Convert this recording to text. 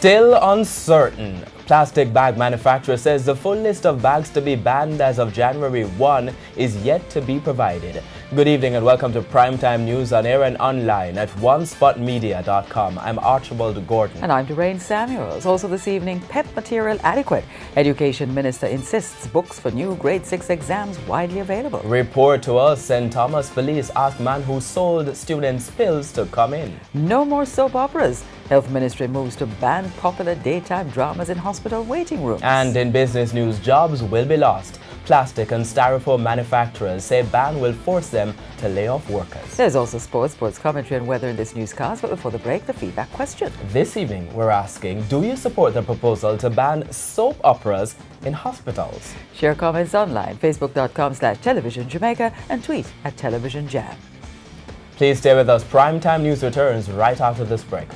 Still uncertain. Plastic bag manufacturer says the full list of bags to be banned as of January 1 is yet to be provided. Good evening and welcome to Primetime News on air and online at onespotmedia.com. I'm Archibald Gordon. And I'm Doreen Samuels. Also this evening, PEP material adequate. Education Minister insists books for new grade 6 exams widely available. Report to us, St. Thomas police ask man who sold students pills to come in. No more soap operas. Health Ministry moves to ban popular daytime dramas in hospital waiting rooms. And in business news, jobs will be lost. Plastic and styrofoam manufacturers say ban will force them to lay off workers. There's also sports commentary and weather in this newscast, but before the break, the feedback question. This evening, we're asking, do you support the proposal to ban soap operas in hospitals? Share comments online, facebook.com/television Jamaica and tweet @televisionjam. Please stay with us. Primetime News returns right after this break.